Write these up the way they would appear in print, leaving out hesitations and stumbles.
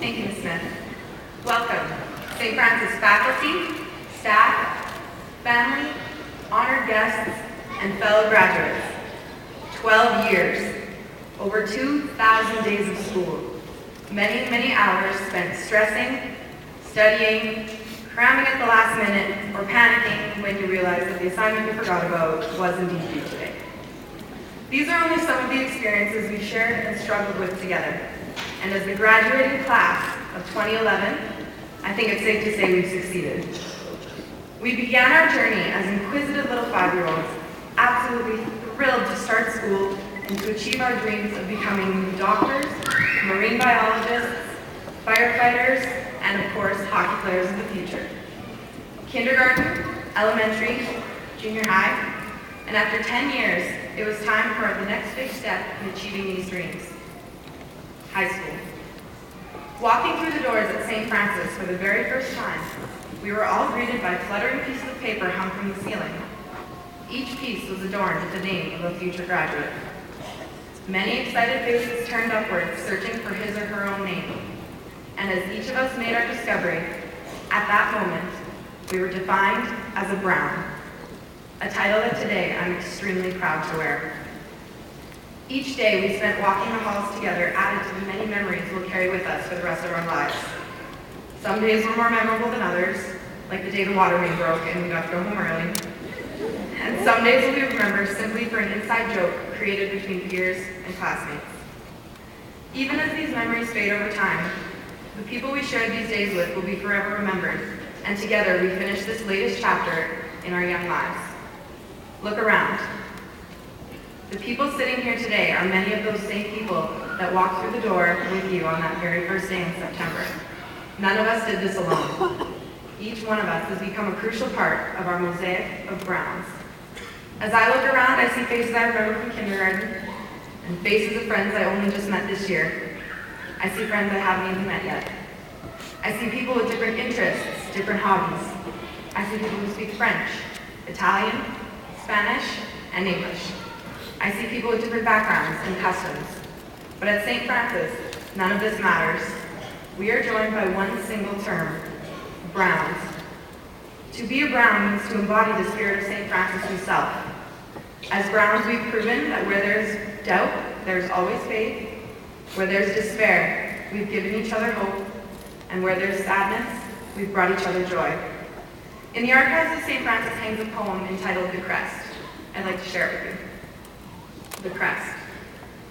Thank you, Ms. Smith. Welcome, St. Francis faculty, staff, family, honored guests, and fellow graduates. 12 years, over 2,000 days of school, many, many hours spent stressing, studying, cramming at the last minute, or panicking when you realize that the assignment you forgot about was indeed due today. These are only some of the experiences we've shared and struggled with together. And as the graduating class of 2011, I think it's safe to say we've succeeded. We began our journey as inquisitive little 5-year-olds, absolutely thrilled to start school and to achieve our dreams of becoming doctors, marine biologists, firefighters, and of course, hockey players of the future. Kindergarten, elementary, junior high, and after 10 years, it was time for the next big step in achieving these dreams. High school. Walking through the doors at St. Francis for the very first time, we were all greeted by fluttering pieces of paper hung from the ceiling. Each piece was adorned with the name of a future graduate. Many excited faces turned upwards, searching for his or her own name. And as each of us made our discovery, at that moment, we were defined as a Brown, a title that today I'm extremely proud to wear. Each day we spent walking the halls together added to the many memories we'll carry with us for the rest of our lives. Some days were more memorable than others, like the day the water main broke and we got to go home early. And some days will be remembered simply for an inside joke created between peers and classmates. Even as these memories fade over time, the people we shared these days with will be forever remembered, and together we finish this latest chapter in our young lives. Look around. The people sitting here today are many of those same people that walked through the door with you on that very first day in September. None of us did this alone. Each one of us has become a crucial part of our mosaic of Browns. As I look around, I see faces I remember from kindergarten, and faces of friends I only just met this year. I see friends I haven't even met yet. I see people with different interests, different hobbies. I see people who speak French, Italian, Spanish, and English. I see people with different backgrounds and customs. But at St. Francis, none of this matters. We are joined by one single term, Browns. To be a Brown means to embody the spirit of St. Francis himself. As Browns, we've proven that where there's doubt, there's always faith. Where there's despair, we've given each other hope. And where there's sadness, we've brought each other joy. In the archives of St. Francis hangs a poem entitled The Crest. I'd like to share it with you. The Crest.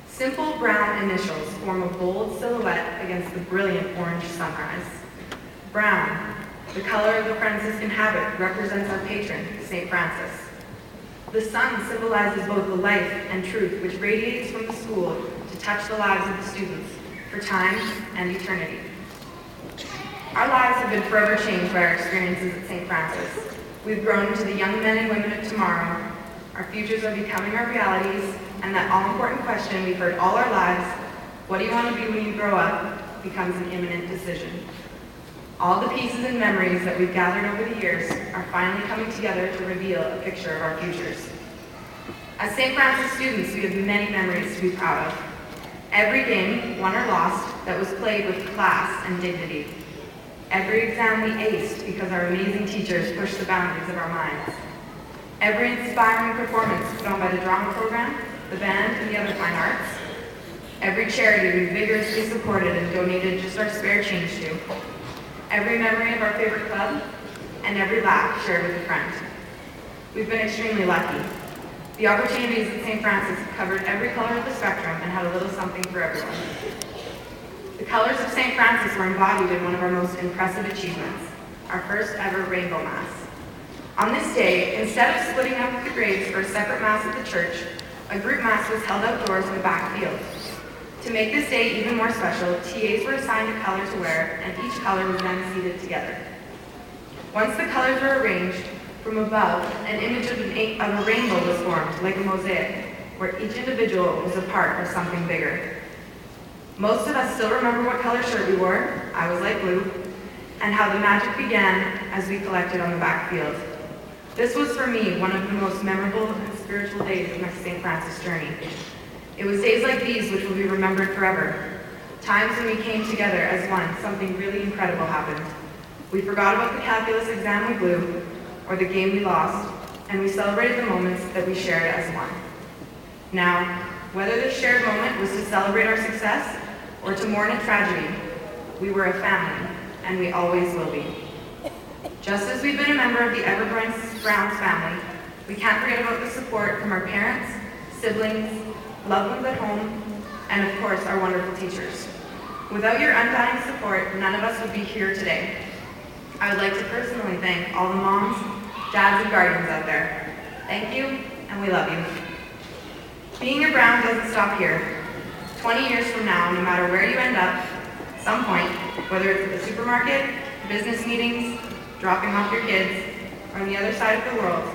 Simple brown initials form a bold silhouette against the brilliant orange sunrise. Brown, the color the Franciscan habit, represents our patron, St. Francis. The sun symbolizes both the life and truth which radiates from the school to touch the lives of the students for time and eternity. Our lives have been forever changed by our experiences at St. Francis. We've grown into the young men and women of tomorrow. Our futures are becoming our realities, and that all-important question we've heard all our lives, what do you want to be when you grow up, becomes an imminent decision. All the pieces and memories that we've gathered over the years are finally coming together to reveal a picture of our futures. As St. Francis students, we have many memories to be proud of. Every game, won or lost, that was played with class and dignity. Every exam we aced because our amazing teachers pushed the boundaries of our minds. Every inspiring performance put on by the drama program, the band, and the other fine arts. Every charity we vigorously supported and donated just our spare change to. Every memory of our favorite club, and every laugh shared with a friend. We've been extremely lucky. The opportunities at St. Francis covered every color of the spectrum and had a little something for everyone. The colors of St. Francis were embodied in one of our most impressive achievements, our first ever rainbow mass. On this day, instead of splitting up the grades for a separate mass at the church, a group mass was held outdoors in the back field. To make this day even more special, TAs were assigned a color to wear, and each color was then seated together. Once the colors were arranged, from above, an image of a rainbow was formed, like a mosaic, where each individual was a part of something bigger. Most of us still remember what color shirt we wore, I was light blue, and how the magic began as we collected on the back field. This was for me one of the most memorable and spiritual days of my St. Francis journey. It was days like these which will be remembered forever. times when we came together as one, something really incredible happened. We forgot about the calculus exam we blew, or the game we lost, and we celebrated the moments that we shared as one. Now, whether this shared moment was to celebrate our success or to mourn a tragedy, we were a family, and we always will be. Just as we've been a member of the Everbrowns family, we can't forget about the support from our parents, siblings, loved ones at home, and of course, our wonderful teachers. Without your undying support, none of us would be here today. I would like to personally thank all the moms, dads, and guardians out there. Thank you, and we love you. Being a Brown doesn't stop here. 20 years from now, no matter where you end up, some point, whether it's at the supermarket, business meetings, dropping off your kids, or on the other side of the world,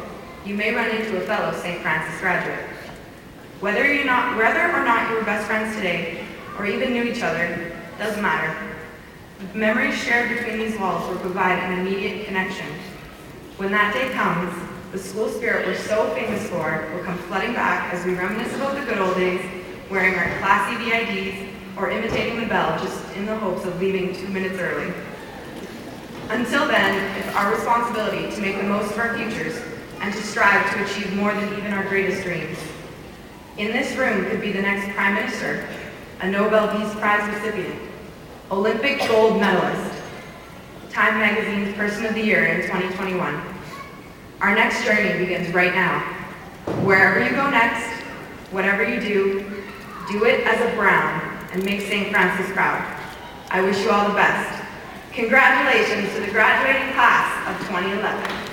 you may run into a fellow St. Francis graduate. Whether or not you were best friends today, or even knew each other, doesn't matter. The memories shared between these walls will provide an immediate connection. When that day comes, the school spirit we're so famous for will come flooding back as we reminisce about the good old days, wearing our classy VIDs, or imitating the bell just in the hopes of leaving 2 minutes early. Until then, it's our responsibility to make the most of our futures and to strive to achieve more than even our greatest dreams. In this room could be the next Prime Minister, a Nobel Peace Prize recipient, Olympic gold medalist, Time Magazine's Person of the Year in 2021. Our next journey begins right now. Wherever you go next, whatever you do it as a Brown and make St. Francis proud. I wish you all the best. Congratulations to the graduating class of 2011.